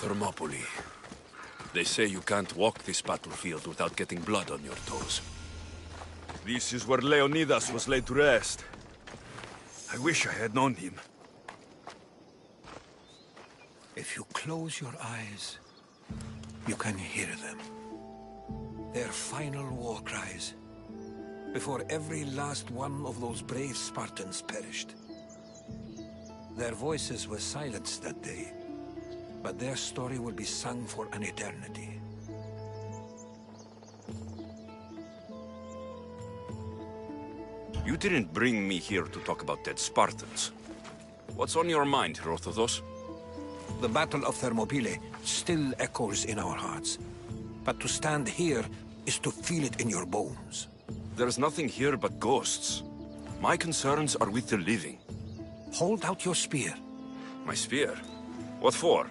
Thermopylae. They say you can't walk this battlefield without getting blood on your toes. This is where Leonidas was laid to rest. I wish I had known him. If you close your eyes, you can hear them. Their final war cries, before every last one of those brave Spartans perished. Their voices were silenced that day, but their story will be sung for an eternity. You didn't bring me here to talk about dead Spartans. What's on your mind, Herodotus? The Battle of Thermopylae still echoes in our hearts. But to stand here is to feel it in your bones. There's nothing here but ghosts. My concerns are with the living. Hold out your spear. My spear? What for?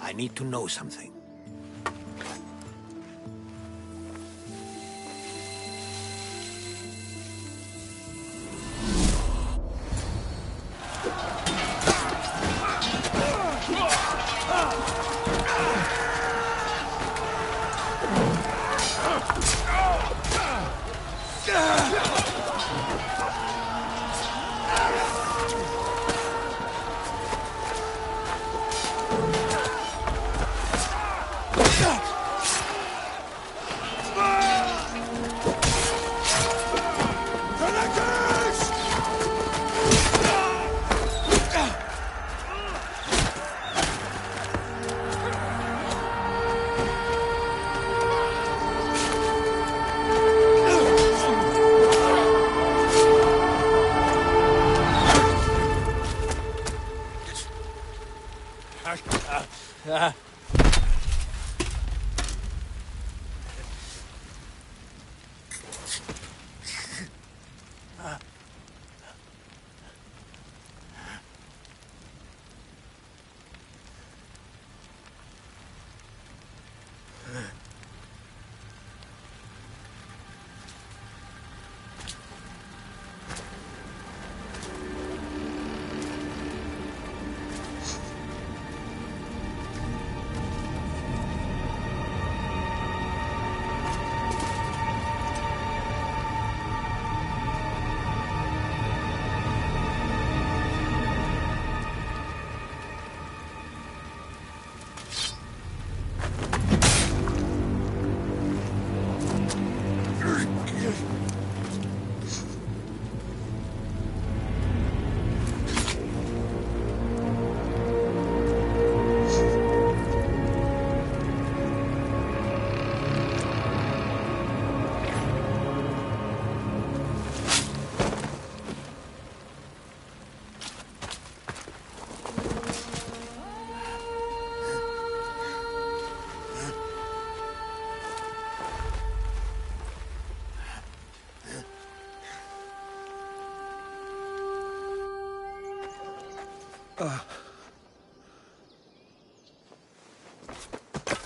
I need to know something.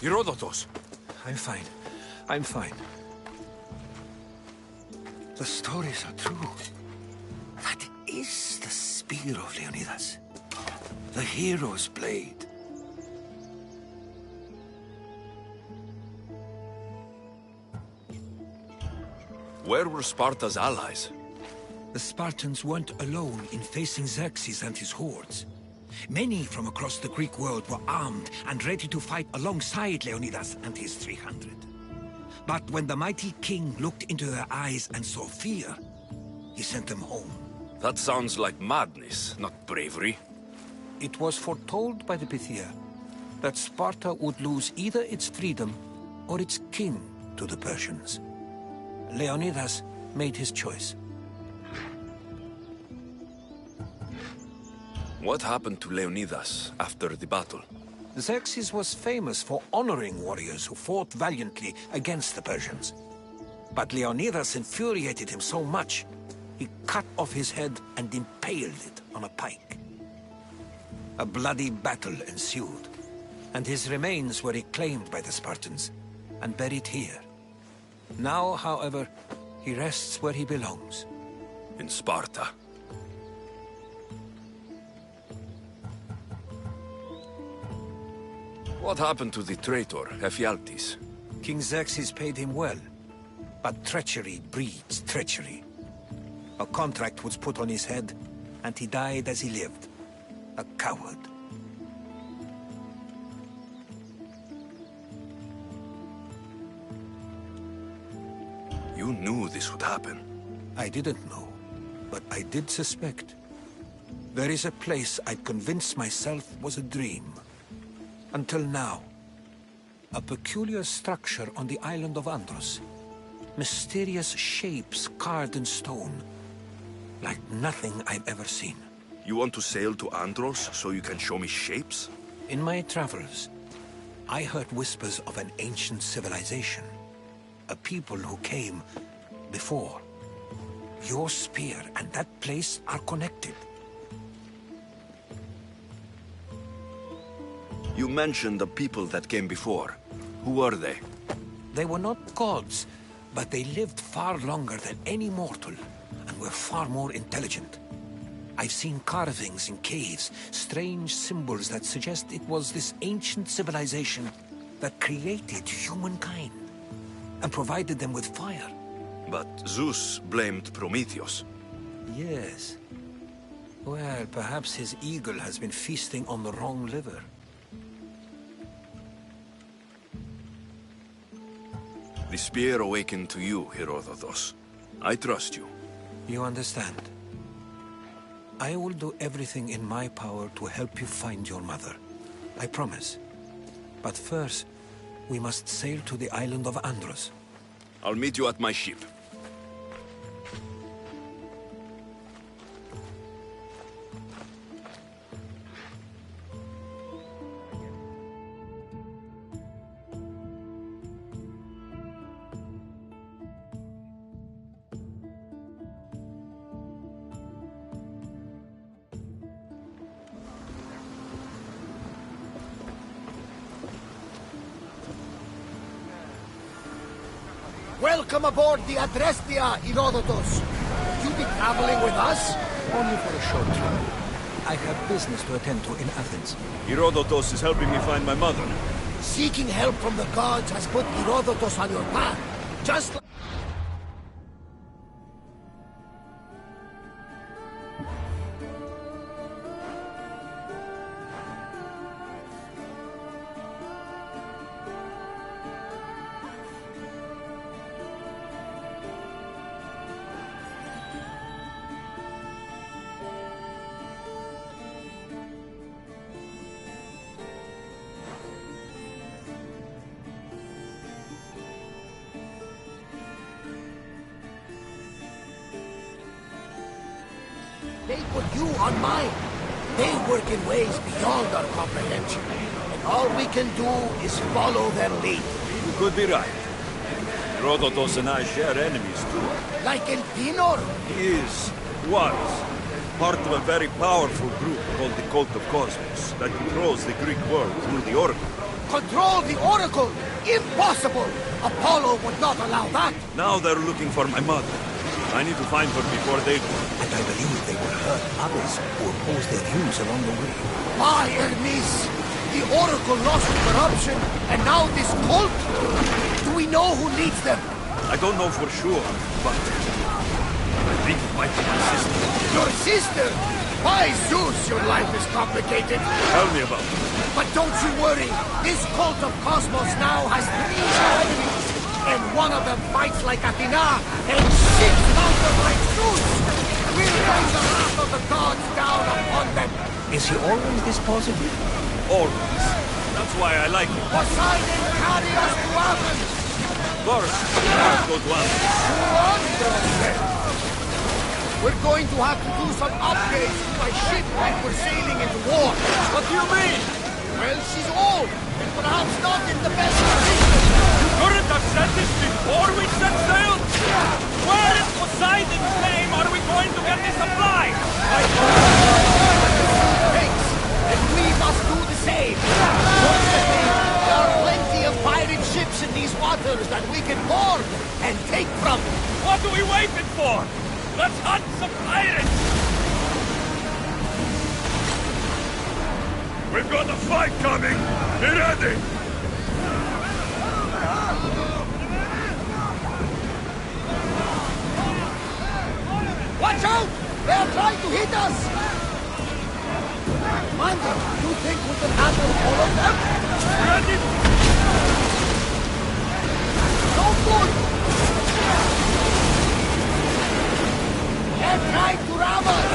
Herodotus! I'm fine. I'm fine. The stories are true. That is the spear of Leonidas. The hero's blade. Where were Sparta's allies? The Spartans weren't alone in facing Xerxes and his hordes. Many from across the Greek world were armed and ready to fight alongside Leonidas and his 300. But when the mighty king looked into their eyes and saw fear, he sent them home. That sounds like madness, not bravery. It was foretold by the Pythia that Sparta would lose either its freedom or its king to the Persians. Leonidas made his choice. What happened to Leonidas after the battle? Xerxes was famous for honoring warriors who fought valiantly against the Persians. But Leonidas infuriated him so much, he cut off his head and impaled it on a pike. A bloody battle ensued, and his remains were reclaimed by the Spartans and buried here. Now, however, he rests where he belongs. In Sparta. What happened to the traitor, Ephialtes? King Xerxes paid him well, but treachery breeds treachery. A contract was put on his head, and he died as he lived. A coward. You knew this would happen. I didn't know, but I did suspect. There is a place I'd convinced myself was a dream. Until now. A peculiar structure on the island of Andros. Mysterious shapes carved in stone. Like nothing I've ever seen. You want to sail to Andros so you can show me shapes? In my travels, I heard whispers of an ancient civilization. A people who came before. Your spear and that place are connected. You mentioned the people that came before. Who were they? They were not gods, but they lived far longer than any mortal, and were far more intelligent. I've seen carvings in caves, strange symbols that suggest it was this ancient civilization that created humankind, and provided them with fire. But Zeus blamed Prometheus. Yes. Well, perhaps his eagle has been feasting on the wrong liver. The spear awakened to you, Herodotus. I trust you. You understand. I will do everything in my power to help you find your mother. I promise. But first, we must sail to the island of Andros. I'll meet you at my ship. Welcome aboard the Adrestia, Herodotus. Will you be traveling with us? Only for a short time. I have business to attend to in Athens. Herodotus is helping me find my mother. Seeking help from the gods has put Herodotus on your path. Just like... They put you on mine. They work in ways beyond our comprehension. And all we can do is follow their lead. You could be right. Herodotus and I share enemies too. Like Elpinor? He is, was, Part of a very powerful group called the Cult of Cosmos that controls the Greek world through the Oracle. Control the Oracle? Impossible! Apollo would not allow that! Now they're looking for my mother. I need to find her before they do. And I believe they will hurt others who oppose their views along the way. By Hermes! The Oracle lost to corruption, and now this cult? Do we know who leads them? I don't know for sure, but I think it might be my sister. Your sister? By Zeus, your life is complicated. Tell me about it. But don't you worry. This cult of Cosmos now has 3 enemies. And one of them fights like Athena and shits louder like Zeus. We'll bring the wrath of the gods down upon them. Is he always this positive? Always. That's why I like it. Poseidon, carry us to Athens. First, let's go to Athens. We're going to have to do some upgrades to my ship when we're sailing into war. What do you mean? Well, she's old, and perhaps not in the best condition. You couldn't have said this before we set sail? Where in Poseidon's name are we going to get the supply? Thanks, and we must do the same. Fortunately, there are plenty of pirate ships in these waters that we can board and take from. What are we waiting for? Let's hunt some pirates! We've got a fight coming! Be ready! Watch out! They're trying to hit us! Commander, you think we can handle all of them? Ready? No good! They're trying to ram us!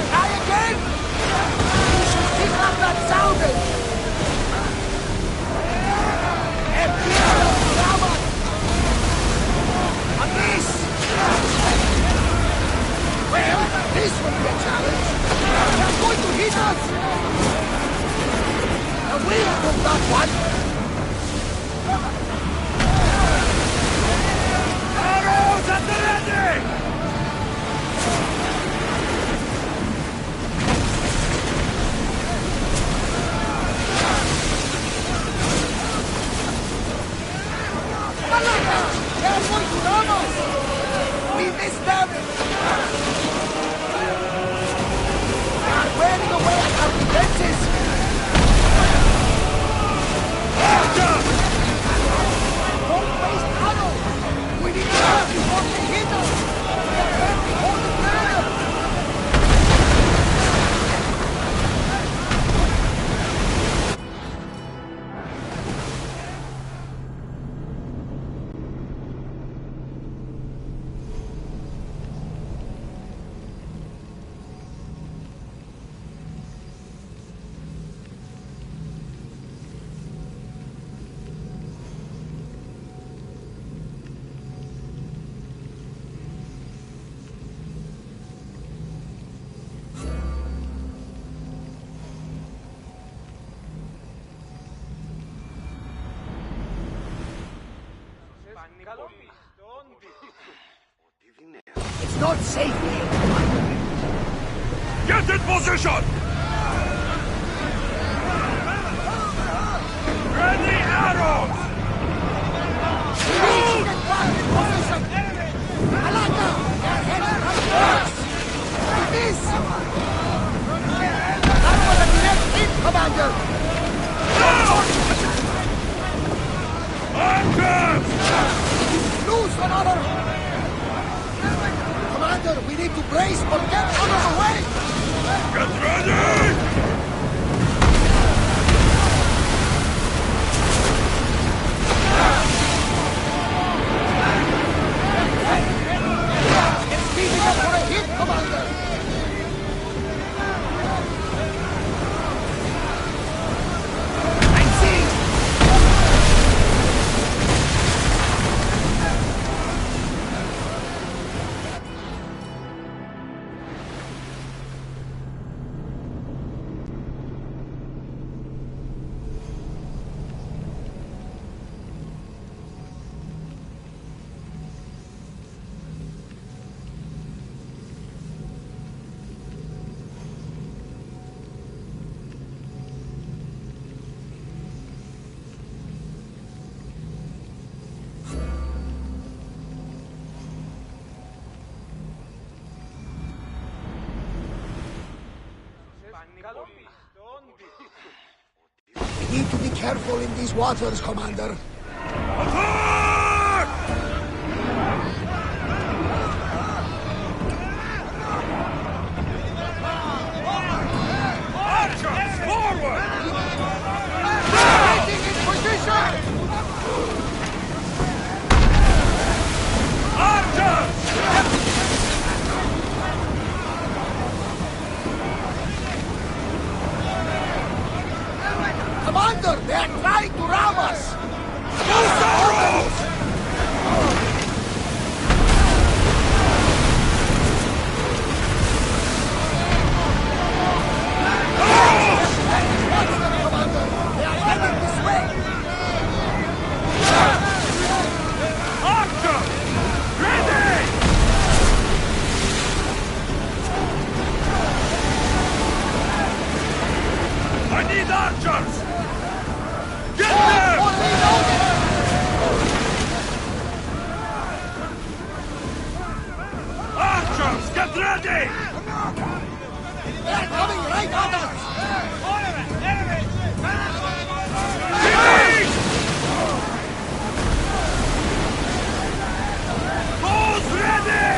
Try again! Pick up that sounding! They're trying to ram us! A miss! Well, this will be a challenge! They're going to hit us! The wind took that one! Arrows at the ready! They're going to ram us! We missed them! They are wearing away at our defenses! Don't waste arrows! We need to run before they hit us! We are barely holding together! It's not safe here. Get in position! Ready arrows! We need to get back in position! Alaka! They're heading right for us! This! That was a direct hit, Commander! Anchors! Lose another! Commander, we need to brace or get out of the way! Get ready! It's speeding up for a hit, Commander! I'm seeing! We need to be careful in these waters, Commander. Archers, forward! Getting in position! Archers! Commander, they are trying to rob us! Use arrows! Watch them, Commander! They are heading this way! Archers! Ready! I need archers! Get them! Archers, get ready! They are coming right at us! Engage! Those ready!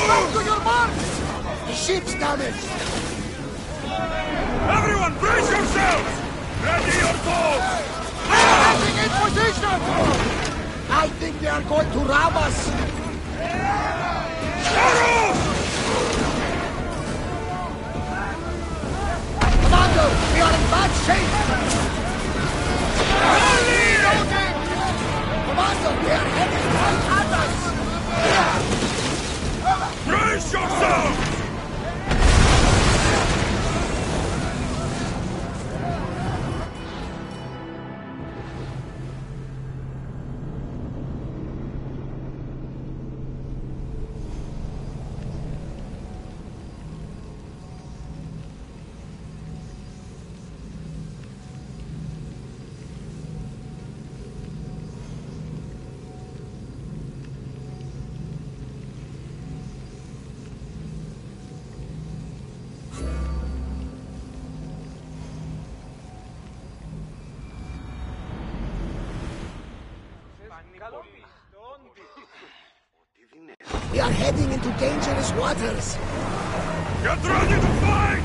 Back to your marks! The ship's damaged! Everyone, brace yourselves! Ready your bows! Getting in position! I think they are going to rob us! Arrows! Commander, we are in bad shape! Reloading! Commander, they are heading right at us! Brace yourselves! We are heading into dangerous waters! Get ready to fight!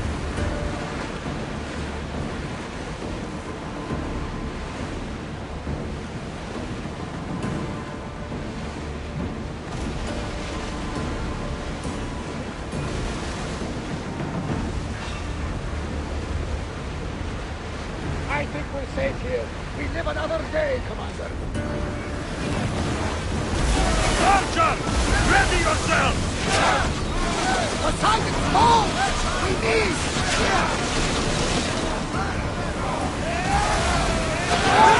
I think we're safe here. We live another day, Commander. Archers, ready yourselves! Poseidon, hold! We need!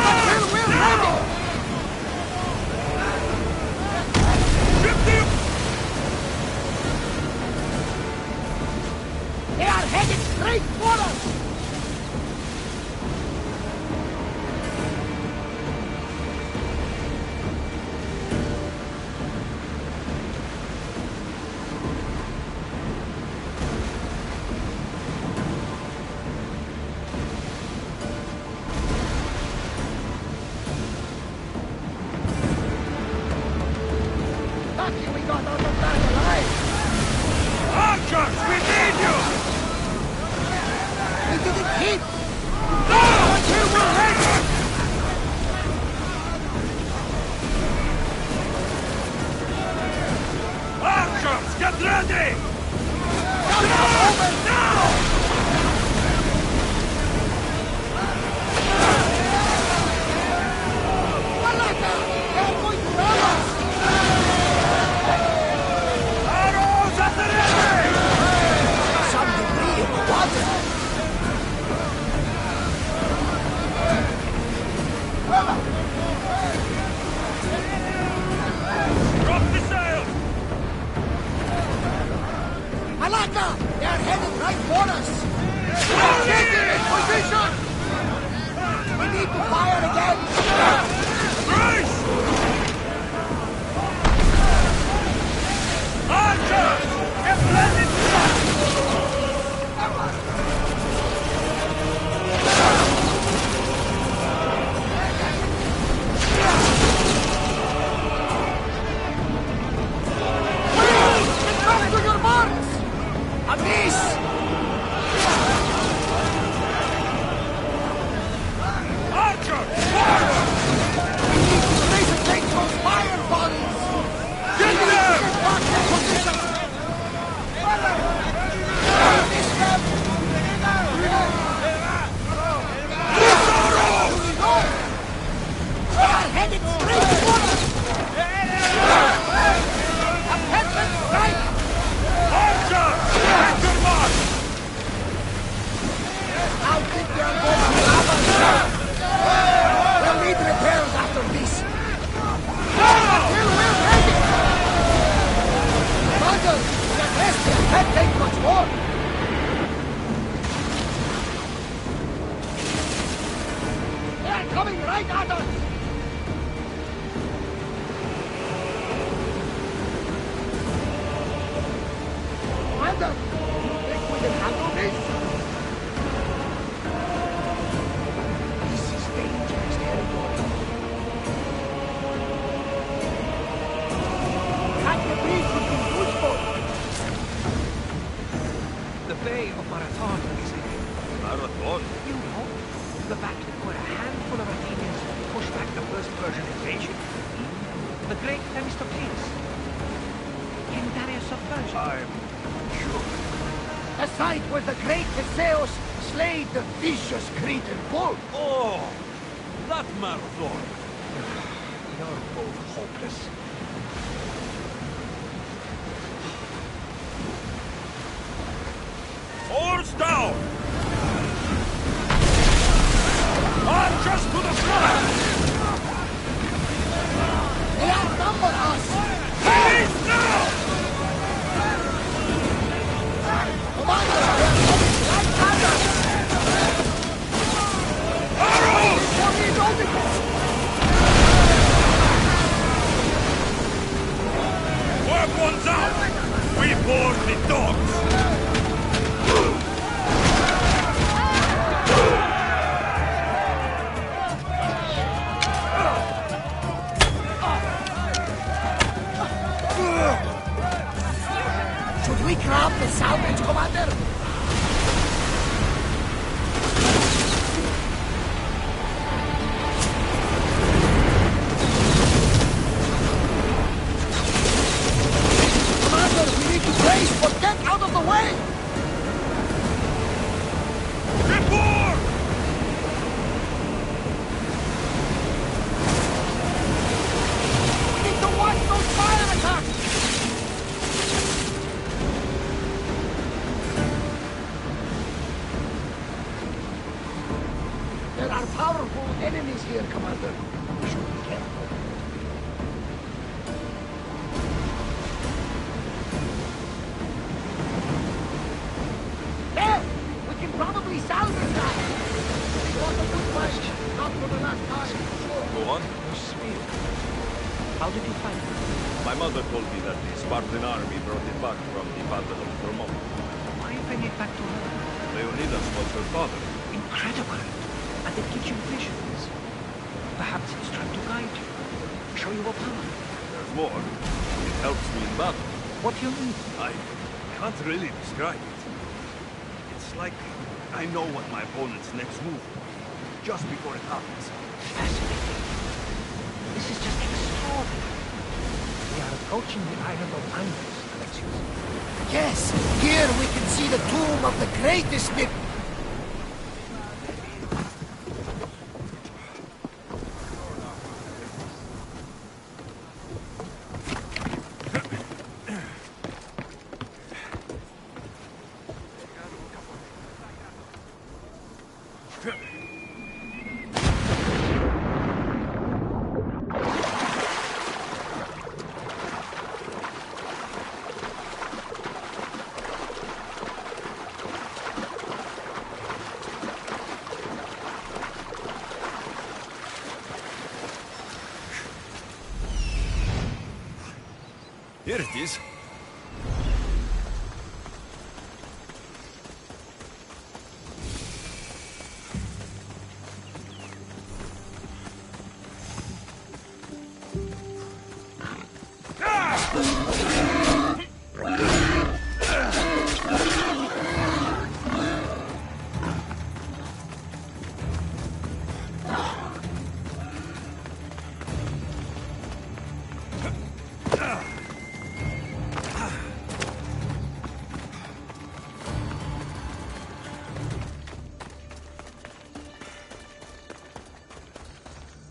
Until we're ready! Ship them! They are headed straight for us! Lucky we got out of that alive! Archers, we need you! We didn't hit! No! Until we're ready! Archers, get ready! Now! Malaka! They're going to rob us! Arrows at the ready! Some debris in the water! Day of Marathon is ahead. Marathon? You know, the battle where a handful of Athenians pushed back the first Persian invasion. The great Themistocles. King Darius of Persia. I'm sure. A site where the great Theseus slayed the vicious Cretan bull. Oh, that Marathon. You're both hopeless. Oars down! Archers to the front! They outnumber us! Peace now! Commander, they are coming like thunder! Arrows! For the Indomitable! Weapons out! We board the dogs! Should we grab the salvage, Commander? Commander, we need to brace, but get out of the way! Report! We need to watch those fire attacks! There are powerful enemies here, Commander. We should be careful. There! We can probably salvage that! It was a good fight. Not for the last time, sure. Go on. Your spear. How did you find it? My mother told me that the Spartan army brought it back from the Battle of Thermopylae. Why bring it back to her? Leonidas was her father. Incredible. And it gives you visions. Perhaps it's trying to guide you. Show you a power. There's more. It helps me in battle. What do you mean? I can't really describe it. It's like I know what my opponent's next move will be, just before it happens. Fascinating. This is just extraordinary. We are approaching the island of Andros, Alexios. Yes, here we can see the tomb of the greatest myth. Here it is.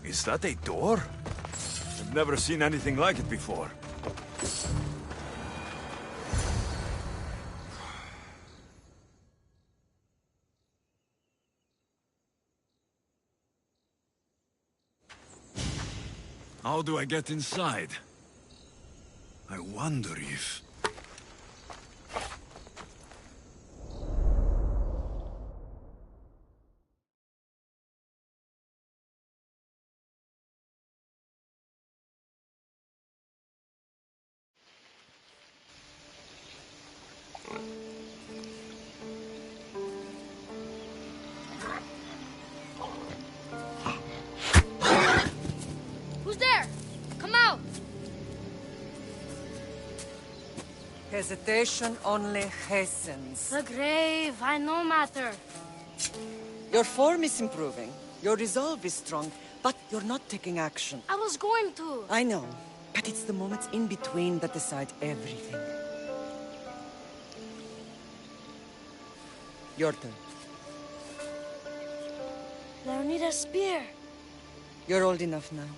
Is that a door? I've never seen anything like it before. How do I get inside? I wonder if... Hesitation only hastens. The grave, I no matter. Your form is improving. Your resolve is strong, but you're not taking action. I was going to. I know, but it's the moments in between that decide everything. Your turn. Leonida's spear. You're old enough now.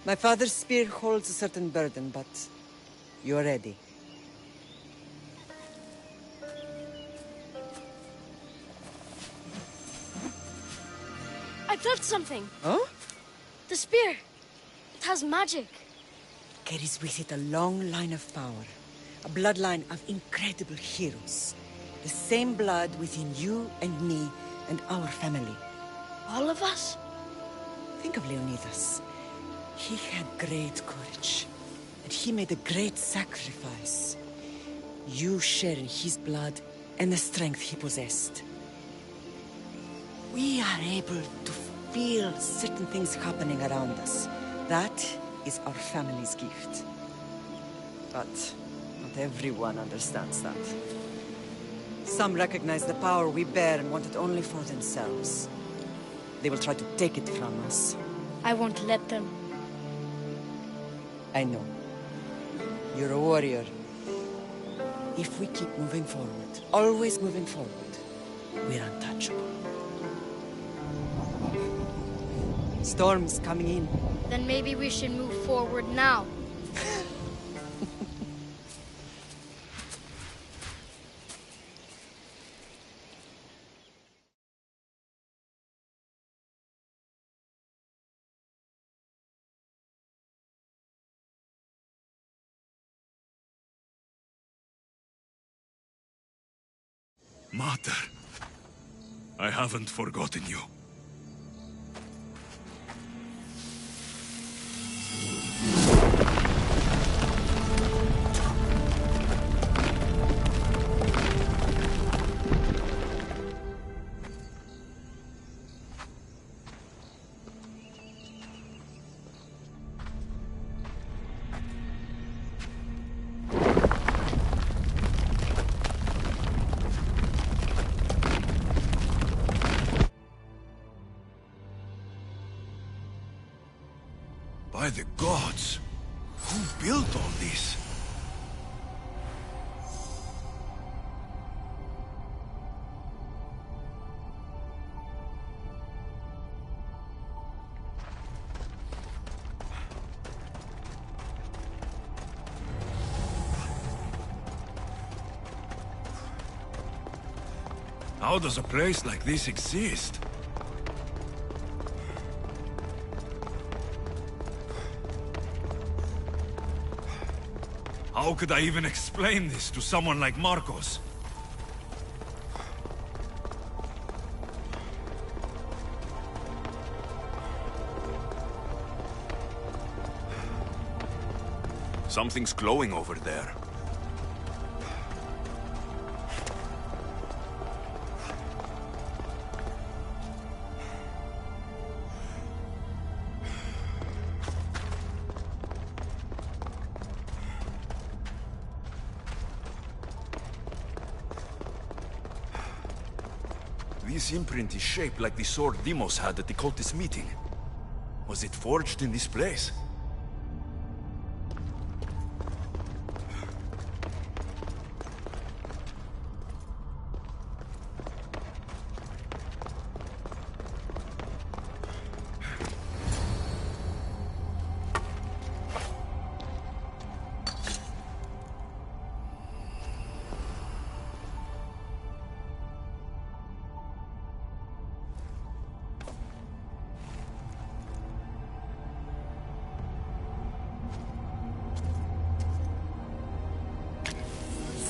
My father's spear holds a certain burden, but you're ready. I felt something. Oh? The spear. It has magic. Carries with it a long line of power. A bloodline of incredible heroes. The same blood within you and me and our family. All of us? Think of Leonidas. He had great courage. And he made a great sacrifice. You share in his blood and the strength he possessed. We are able to feel certain things happening around us. That is our family's gift. But not everyone understands that. Some recognize the power we bear and want it only for themselves. They will try to take it from us. I won't let them. I know. You're a warrior. If we keep moving forward, always moving forward, we're untouchable. Storm's coming in. Then maybe we should move forward now. Mater, I haven't forgotten you. By the gods! Who built all this? How does a place like this exist? How could I even explain this to someone like Marcos? Something's glowing over there. This imprint is shaped like the sword Deimos had at the cultist meeting. Was it forged in this place?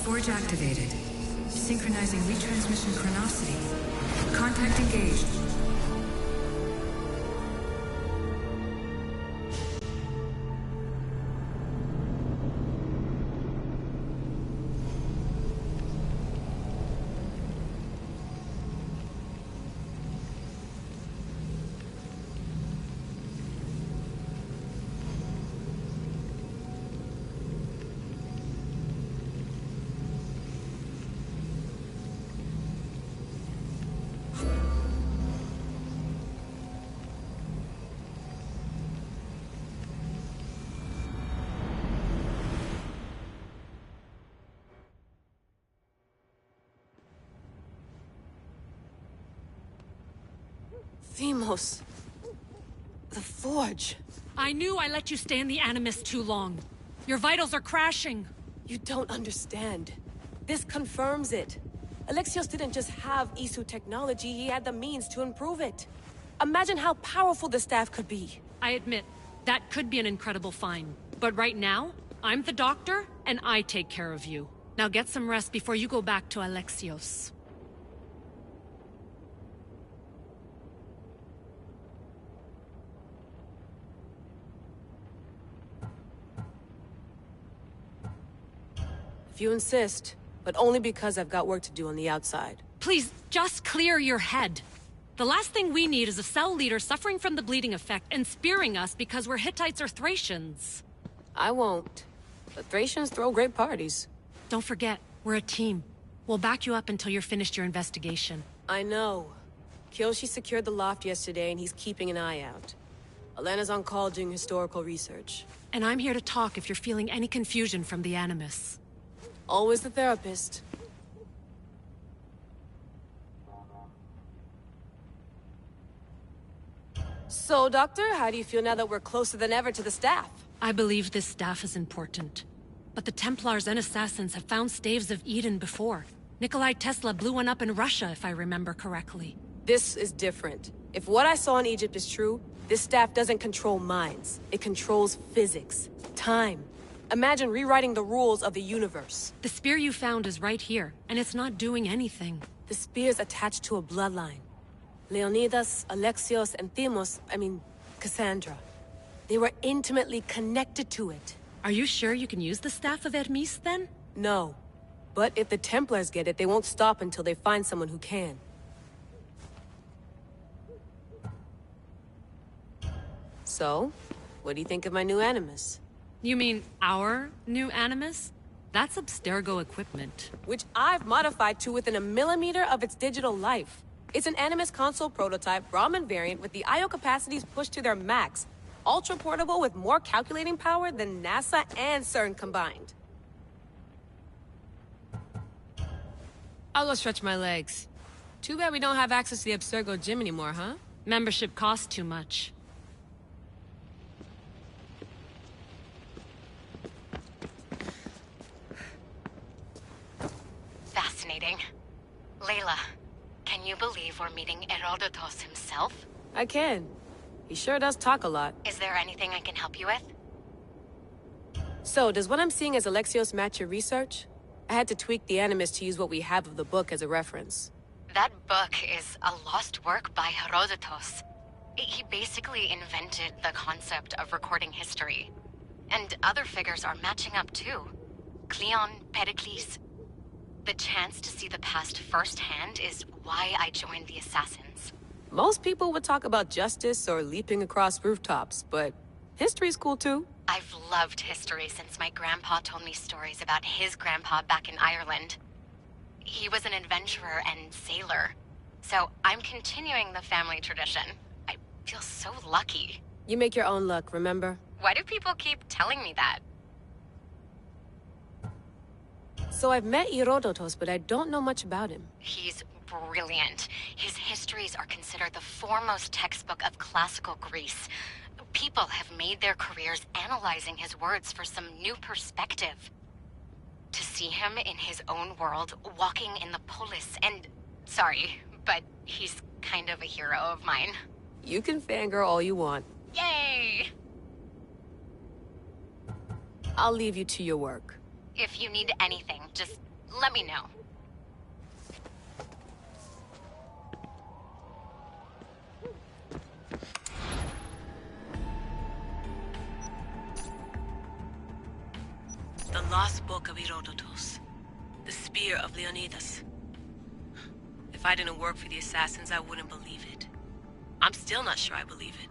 Forge activated. Synchronizing retransmission chronicity. Contact engaged. Deimos. The Forge. I knew I let you stay in the Animus too long. Your vitals are crashing. You don't understand. This confirms it. Alexios didn't just have Isu technology, he had the means to improve it. Imagine how powerful the staff could be. I admit, that could be an incredible find. But right now, I'm the doctor, and I take care of you. Now get some rest before you go back to Alexios. If you insist, but only because I've got work to do on the outside. Please, just clear your head. The last thing we need is a cell leader suffering from the bleeding effect and spearing us because we're Hittites or Thracians. I won't. The Thracians throw great parties. Don't forget, we're a team. We'll back you up until you're finished your investigation. I know. Kyoshi secured the loft yesterday and he's keeping an eye out. Elena's on call doing historical research. And I'm here to talk if you're feeling any confusion from the Animus. Always the therapist. So, Doctor, how do you feel now that we're closer than ever to the staff? I believe this staff is important. But the Templars and Assassins have found staves of Eden before. Nikolai Tesla blew one up in Russia, if I remember correctly. This is different. If what I saw in Egypt is true, this staff doesn't control minds. It controls physics, time. Imagine rewriting the rules of the universe. The spear you found is right here, and it's not doing anything. The spear's attached to a bloodline. Leonidas, Alexios, and Cassandra. They were intimately connected to it. Are you sure you can use the Staff of Hermes, then? No. But if the Templars get it, they won't stop until they find someone who can. So, what do you think of my new Animus? You mean our new Animus? That's Abstergo equipment. Which I've modified to within a millimeter of its digital life. It's an Animus console prototype Brahmin variant with the I/O capacities pushed to their max. Ultra portable with more calculating power than NASA and CERN combined. I'll go stretch my legs. Too bad we don't have access to the Abstergo gym anymore, huh? Membership costs too much. Fascinating. Layla, can you believe we're meeting Herodotus himself? I can. He sure does talk a lot. Is there anything I can help you with? So, does what I'm seeing as Alexios match your research? I had to tweak the Animus to use what we have of the book as a reference. That book is a lost work by Herodotus. He basically invented the concept of recording history. And other figures are matching up too. Cleon, Pericles. The chance to see the past firsthand is why I joined the Assassins. Most people would talk about justice or leaping across rooftops, but history's cool too. I've loved history since my grandpa told me stories about his grandpa back in Ireland. He was an adventurer and sailor, so I'm continuing the family tradition. I feel so lucky. You make your own luck, remember? Why do people keep telling me that? So I've met Herodotus, but I don't know much about him. He's brilliant. His histories are considered the foremost textbook of classical Greece. People have made their careers analyzing his words for some new perspective. To see him in his own world, walking in the polis, and... Sorry, but he's kind of a hero of mine. You can fangirl all you want. Yay! I'll leave you to your work. If you need anything, just let me know. The Lost Book of Herodotus. The Spear of Leonidas. If I didn't work for the Assassins, I wouldn't believe it. I'm still not sure I believe it.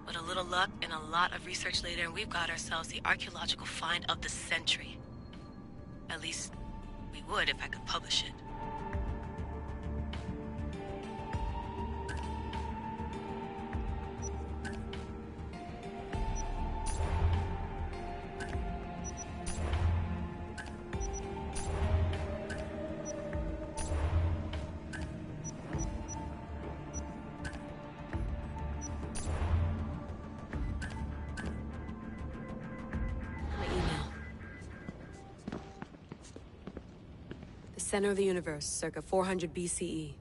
But a little luck and a lot of research later, and we've got ourselves the archaeological find of the century. At least, we would if I could publish it. Center of the universe, circa 400 BCE.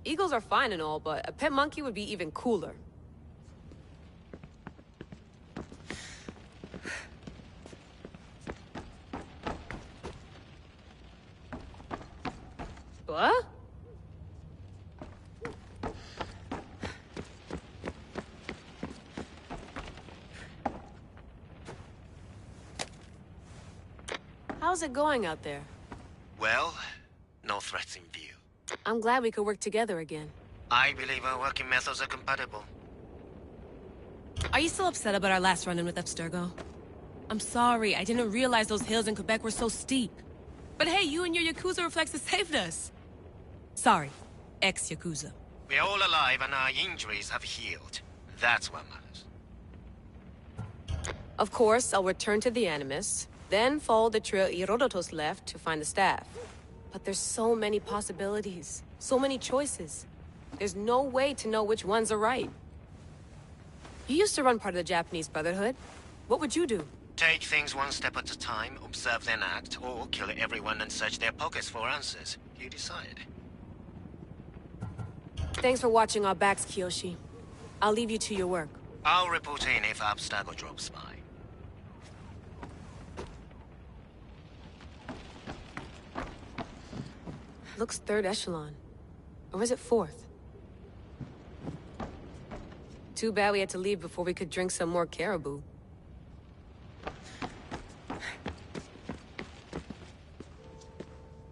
Eagles are fine and all, but a pet monkey would be even cooler. What? How's it going out there? Well, no threats in view. I'm glad we could work together again. I believe our working methods are compatible. Are you still upset about our last run-in with Abstergo? I'm sorry, I didn't realize those hills in Quebec were so steep. But hey, you and your Yakuza reflexes saved us. Sorry, ex-Yakuza. We're all alive and our injuries have healed. That's what matters. Of course, I'll return to the Animus, then follow the trail Herodotus left to find the staff. But there's so many possibilities, so many choices. There's no way to know which ones are right. You used to run part of the Japanese Brotherhood. What would you do? Take things one step at a time, observe then act, or kill everyone and search their pockets for answers. You decide. Thanks for watching our backs, Kiyoshi. I'll leave you to your work. I'll report in if Abstergo drops by. Looks third echelon. Or is it fourth? Too bad we had to leave before we could drink some more caribou.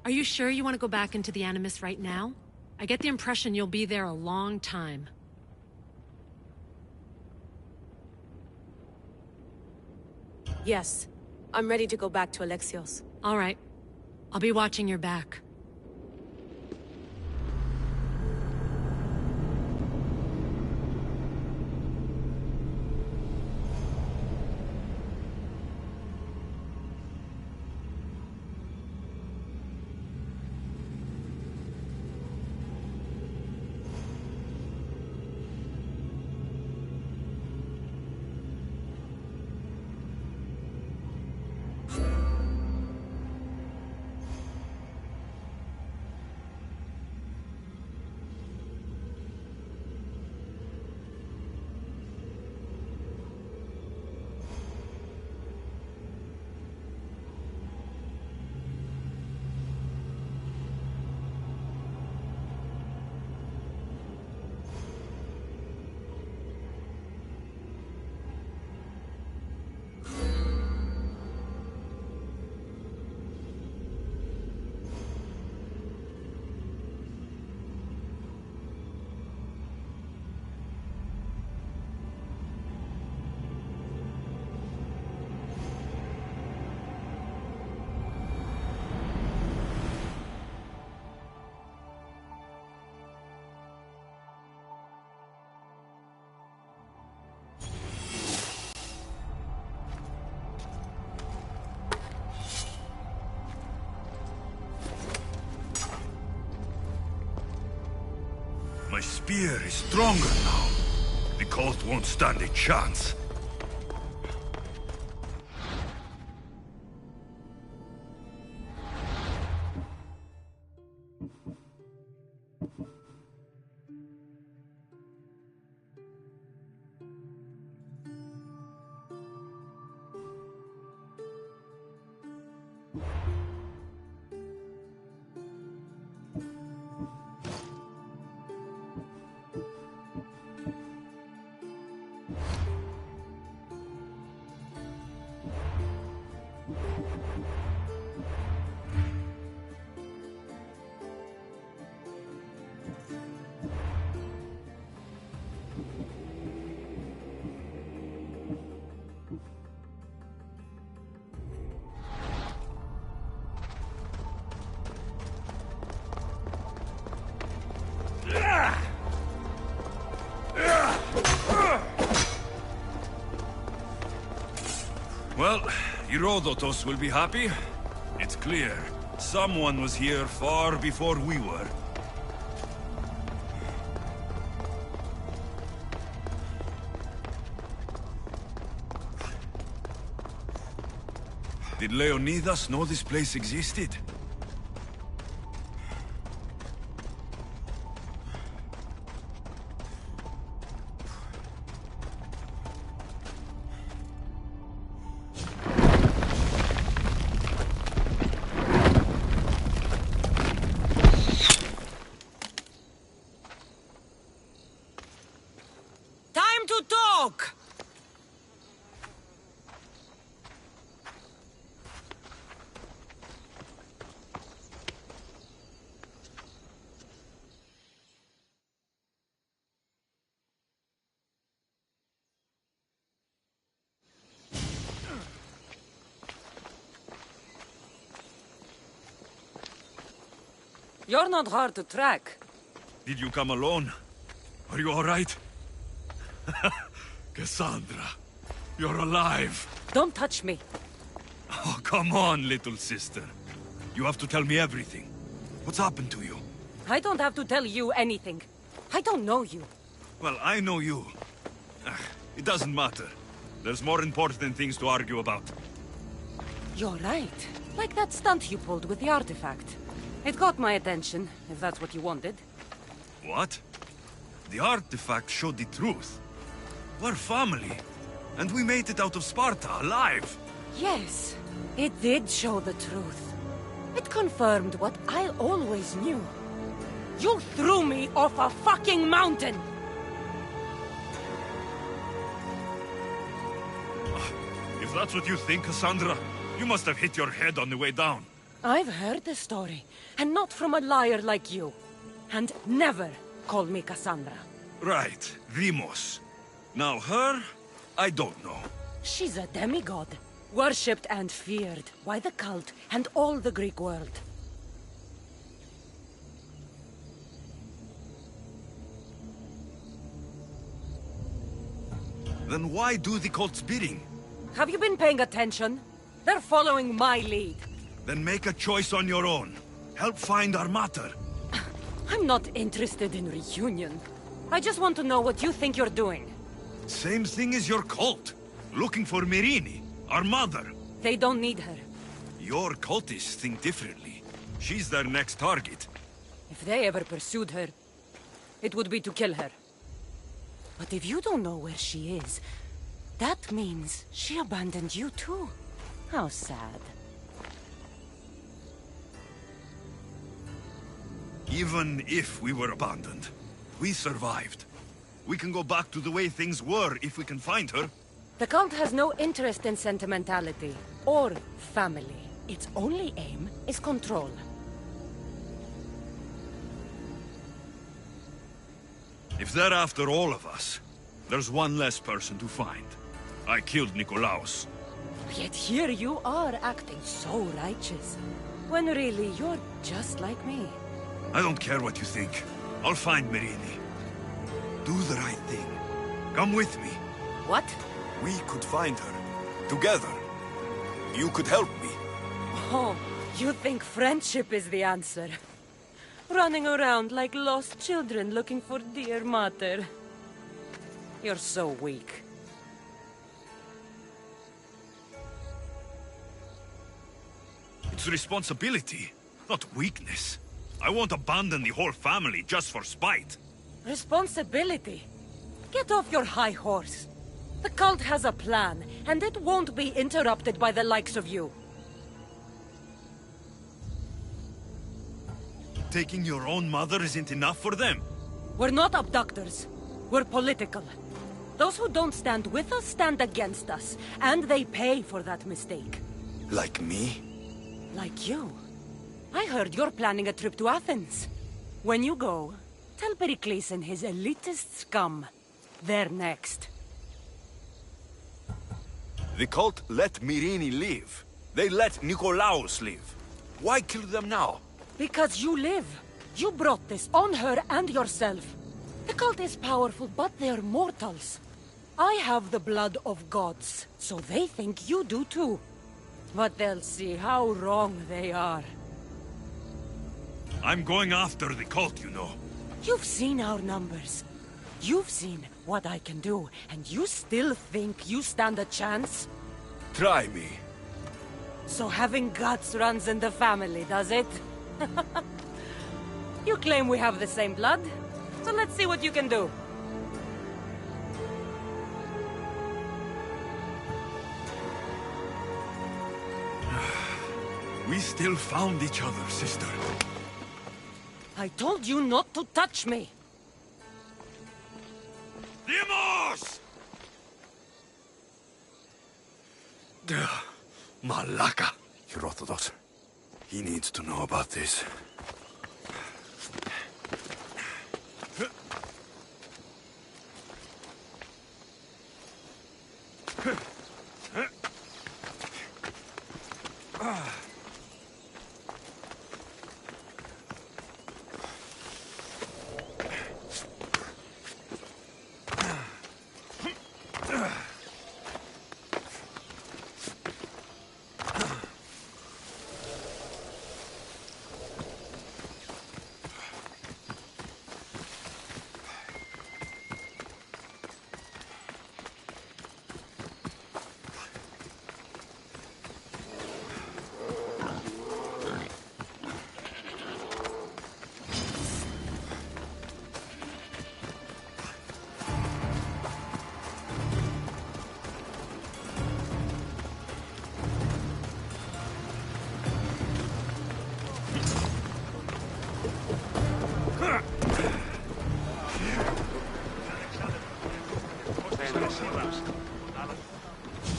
Are you sure you want to go back into the Animus right now? I get the impression you'll be there a long time. Yes. I'm ready to go back to Alexios. All right. I'll be watching your back. My spear is stronger now. The cult won't stand a chance. Well, Herodotus will be happy. It's clear. Someone was here far before we were. Did Leonidas know this place existed? Time to talk! You're not hard to track. Did you come alone? Are you all right? Cassandra, you're alive. Don't touch me. Oh, come on, little sister. You have to tell me everything. What's happened to you? I don't have to tell you anything. I don't know you. Well, I know you. It doesn't matter. There's more important things to argue about. You're right. Like that stunt you pulled with the artifact. It got my attention, if that's what you wanted. What? The artifact showed the truth. We're family. And we made it out of Sparta alive. Yes, it did show the truth. It confirmed what I always knew. You threw me off a fucking mountain! If that's what you think, Cassandra, you must have hit your head on the way down. I've heard the story, and not from a liar like you. And never call me Cassandra. Right, Demos. Now her, I don't know. She's a demigod, worshipped and feared by the cult and all the Greek world. Then why do the cult's bidding? Have you been paying attention? They're following my lead. Then make a choice on your own. Help find our mater. I'm not interested in reunion. I just want to know what you think you're doing. Same thing as your cult. Looking for Myrrine, our mother. They don't need her. Your cultists think differently. She's their next target. If they ever pursued her, it would be to kill her. But if you don't know where she is, that means she abandoned you too. How sad. Even if we were abandoned, we survived. We can go back to the way things were if we can find her. The cult has no interest in sentimentality or family. Its only aim is control. If they're after all of us, there's one less person to find. I killed Nikolaos. Yet here you are acting so righteous, when really you're just like me. I don't care what you think. I'll find Myrrine. Do the right thing. Come with me. What? We could find her. Together. You could help me. Oh, you think friendship is the answer? Running around like lost children looking for dear mater. You're so weak. It's responsibility, not weakness. I won't abandon the whole family just for spite. Responsibility? Get off your high horse. The cult has a plan, and it won't be interrupted by the likes of you. Taking your own mother isn't enough for them? We're not abductors. We're political. Those who don't stand with us stand against us, and they pay for that mistake. Like me? Like you. I heard you're planning a trip to Athens. When you go, tell Pericles and his elitist scum they're next. The cult let Myrrine live. They let Nikolaos live. Why kill them now? Because you live. You brought this on her and yourself. The cult is powerful, but they're mortals. I have the blood of gods, so they think you do too. But they'll see how wrong they are. I'm going after the cult, you know. You've seen our numbers. You've seen what I can do, and you still think you stand a chance? Try me. So having guts runs in the family, does it? You claim we have the same blood, so let's see what you can do. We still found each other, sister. I told you not to touch me! Dimos! Malaka. Herodotus. He needs to know about this.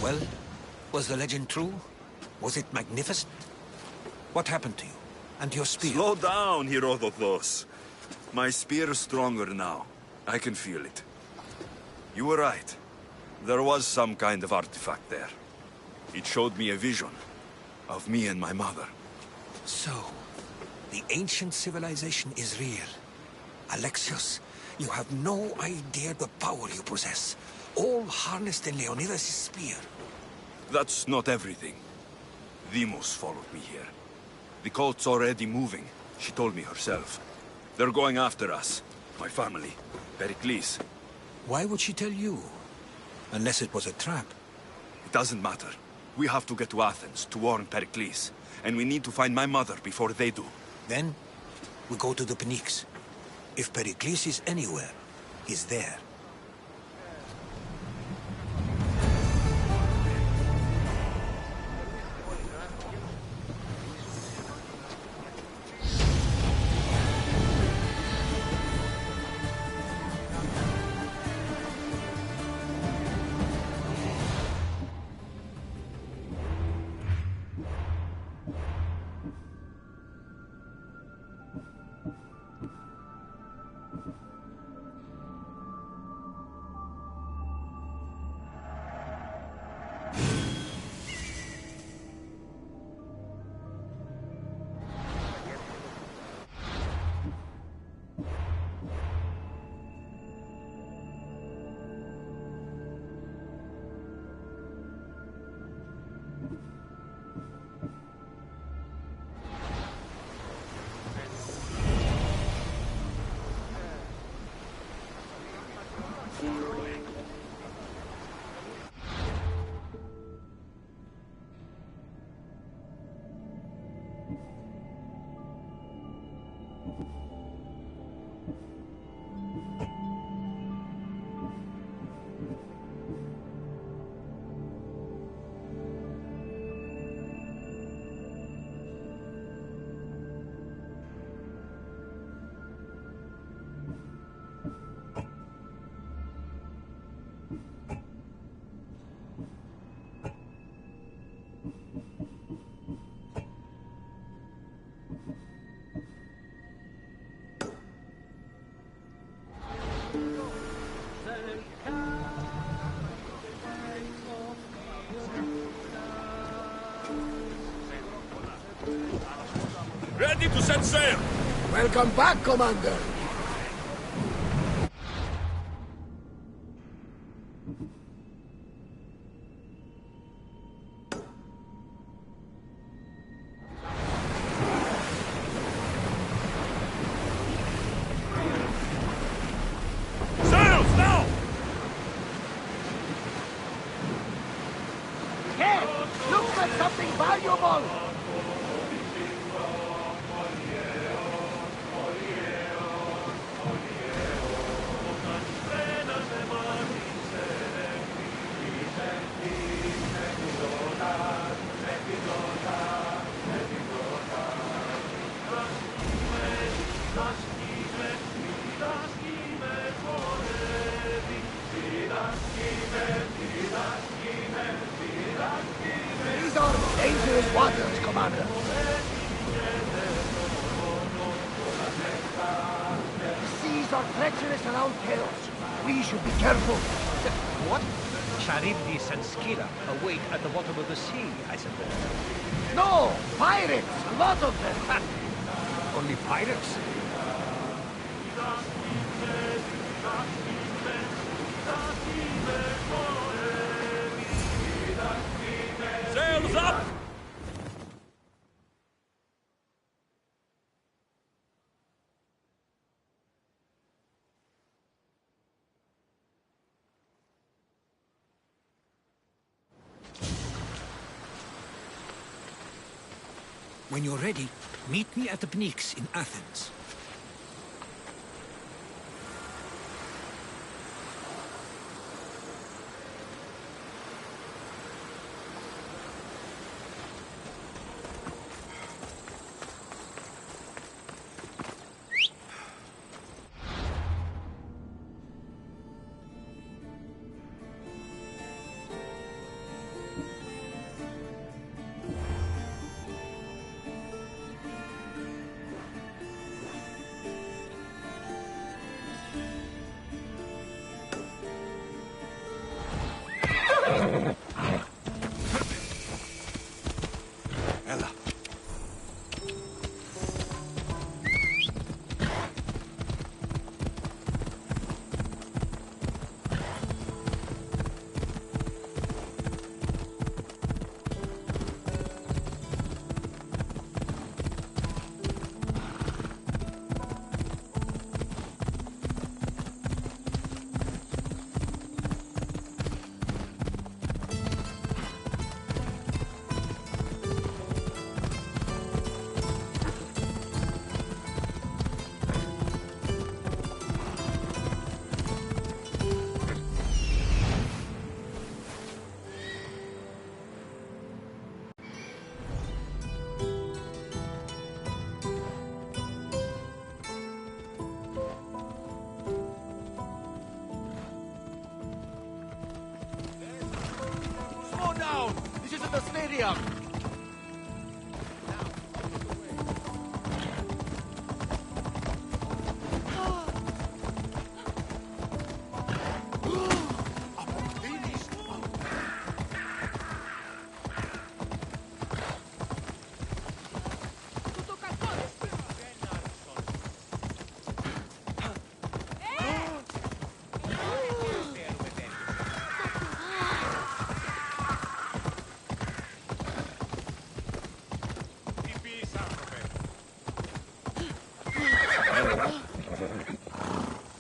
Well, was the legend true? Was it magnificent? What happened to you? And your spear? Slow down, Herodotus. My spear is stronger now. I can feel it. You were right. There was some kind of artifact there. It showed me a vision of me and my mother. So, the ancient civilization is real. Alexios, you have no idea the power you possess. All harnessed in Leonidas' spear. That's not everything. Deimos followed me here. The cult's already moving. She told me herself. They're going after us. My family. Pericles. Why would she tell you? Unless it was a trap. It doesn't matter. We have to get to Athens to warn Pericles. And we need to find my mother before they do. Then, we go to the Pnyx. If Pericles is anywhere, he's there. Ready to set sail! Welcome back, Commander! Sails now! Hey! Looks like something valuable people! These are dangerous waters, Commander. The seas are treacherous around Chaos. We should be careful. What? Charybdis and Scylla await at the bottom of the sea, I suppose. No! Pirates! A lot of them! Only pirates? Sails up! When you're ready, meet me at the Pnyx in Athens. Ella. Slow down! This isn't the stadium!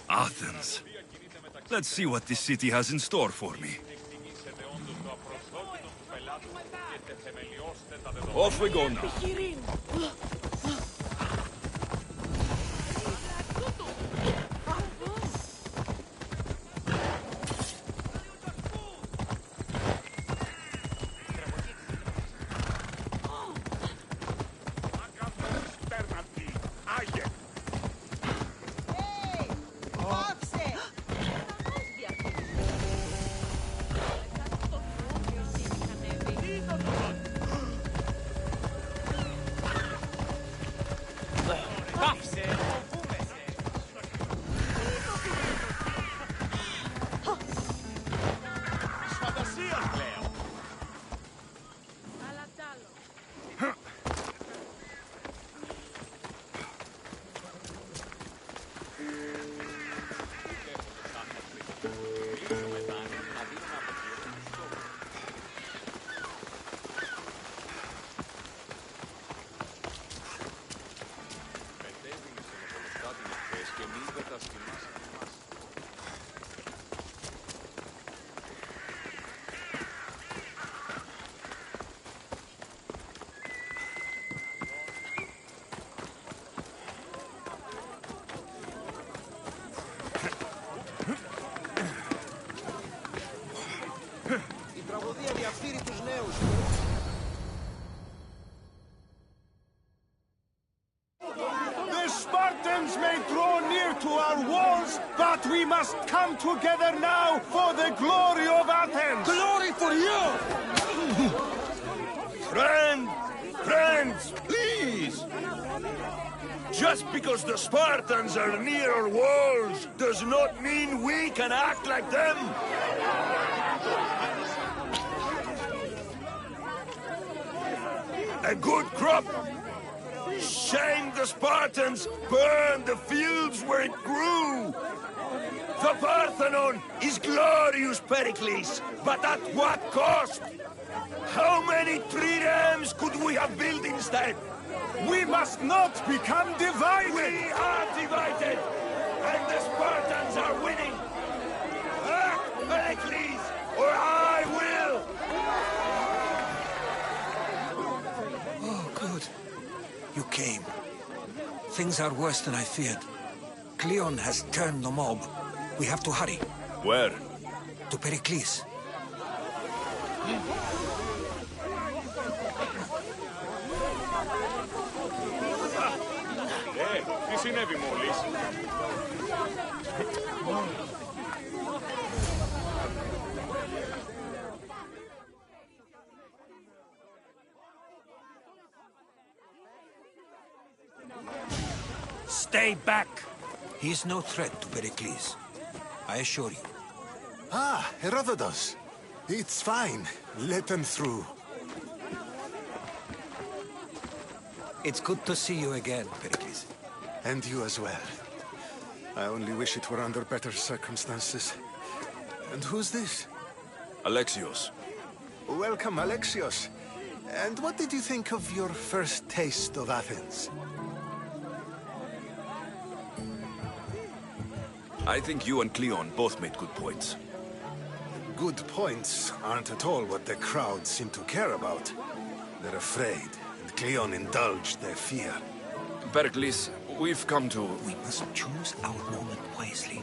Athens. Let's see what this city has in store for me. Off we go now. Η τραγωδία διαφθείρει τους νέους. The Spartans may draw near to our walls, but we must come together now for the glory of Athens! Glory for you! Friends, please! Just because the Spartans are near our walls does not mean we can act like them! A good crop! Shame the Spartans burned the fields where it grew! The Parthenon is glorious, Pericles, but at what cost? How many triremes could we have built instead? We must not become divided! We are divided! And the Spartans are winning! Act, Pericles, or I will! Oh, good. You came. Things are worse than I feared. Cleon has turned the mob. We have to hurry. Where? To Pericles. Τι συνέβη μόλις? Stay back! He is no threat to Pericles. I assure you. Ah, Herodotus. It's fine. Let them through. It's good to see you again, Pericles. And you as well. I only wish it were under better circumstances. And who's this? Alexios. Welcome, Alexios. And what did you think of your first taste of Athens? I think you and Cleon both made good points. Good points aren't at all what the crowd seem to care about. They're afraid, and Cleon indulged their fear. Pericles, we've come to... We must choose our moment wisely,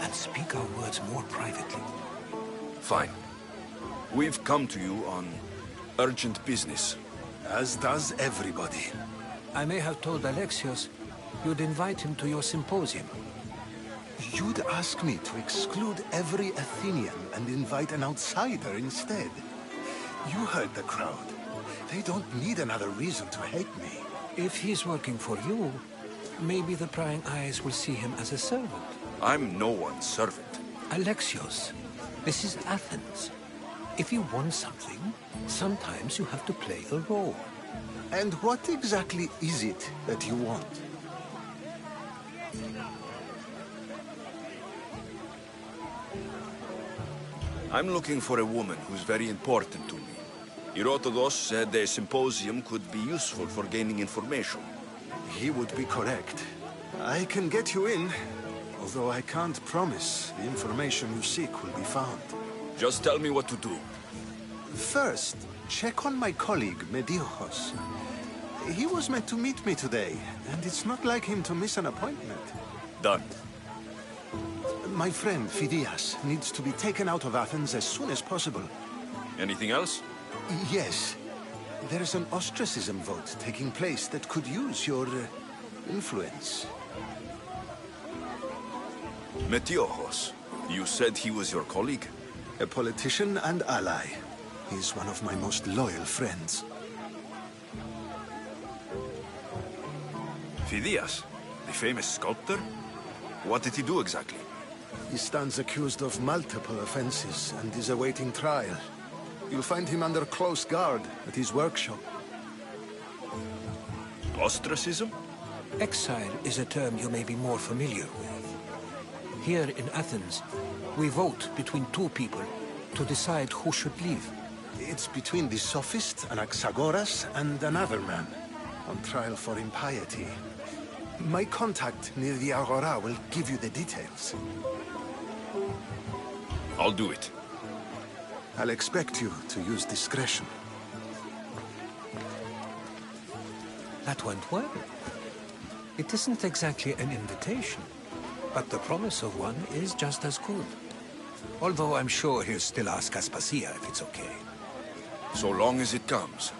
and speak our words more privately. Fine. We've come to you on urgent business. As does everybody. I may have told Alexios you'd invite him to your symposium. You'd ask me to exclude every Athenian and invite an outsider instead. You heard the crowd. They don't need another reason to hate me. If he's working for you, maybe the prying eyes will see him as a servant. I'm no one's servant. Alexios, this is Athens. If you want something, sometimes you have to play a role. And what exactly is it that you want? I'm looking for a woman who's very important to me. Herodotus said a symposium could be useful for gaining information. He would be correct. I can get you in, although I can't promise the information you seek will be found. Just tell me what to do. First, check on my colleague, Mediochos. He was meant to meet me today, and it's not like him to miss an appointment. Done. My friend, Phidias, needs to be taken out of Athens as soon as possible. Anything else? Yes. There's an ostracism vote taking place that could use your influence. Metiochos. You said he was your colleague? A politician and ally. He's one of my most loyal friends. Phidias, the famous sculptor? What did he do exactly? He stands accused of multiple offenses and is awaiting trial. You'll find him under close guard at his workshop. Ostracism? Exile is a term you may be more familiar with. Here in Athens, we vote between two people to decide who should leave. It's between the sophist Anaxagoras and another man, on trial for impiety. My contact near the Agora will give you the details. I'll do it. I'll expect you to use discretion. That went well. It isn't exactly an invitation, but the promise of one is just as good. Although I'm sure he'll still ask Aspasia if it's okay. So long as it comes.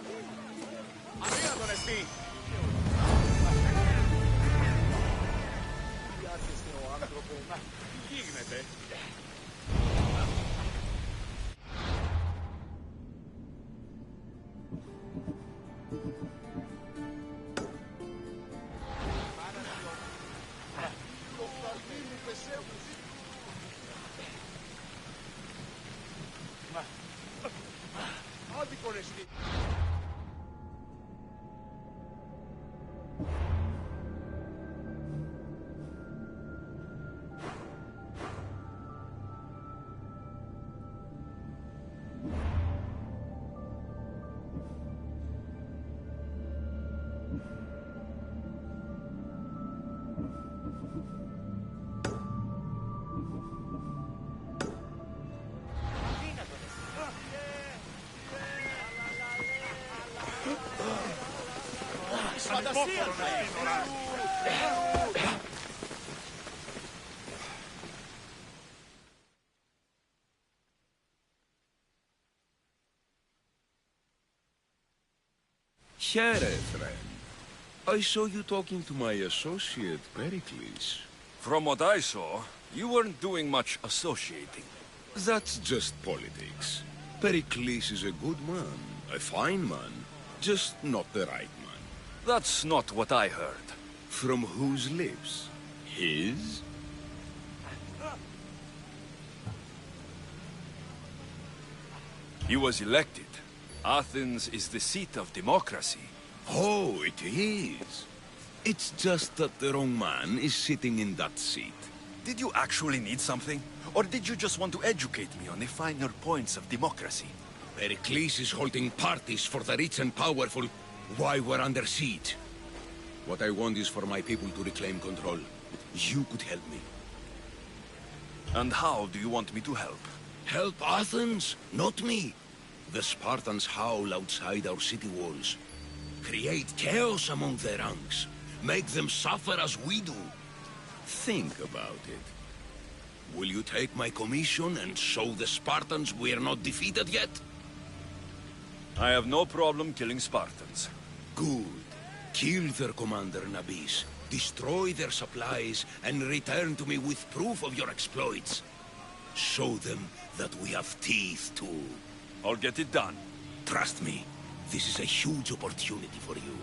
Here, friend. I saw you talking to my associate, Pericles. From what I saw, you weren't doing much associating. That's just politics. Pericles is a good man, a fine man, just not the right man. That's not what I heard. From whose lips? His? He was elected. Athens is the seat of democracy. Oh, it is. It's just that the wrong man is sitting in that seat. Did you actually need something? Or did you just want to educate me on the finer points of democracy? Pericles is holding parties for the rich and powerful while we're under siege. What I want is for my people to reclaim control. You could help me. And how do you want me to help? Help Athens, not me. The Spartans howl outside our city walls. Create chaos among their ranks. Make them suffer as we do. Think about it. Will you take my commission and show the Spartans we are not defeated yet? I have no problem killing Spartans. Good. Kill their commander Nabis, destroy their supplies, and return to me with proof of your exploits. Show them that we have teeth too. I'll get it done. Trust me, this is a huge opportunity for you.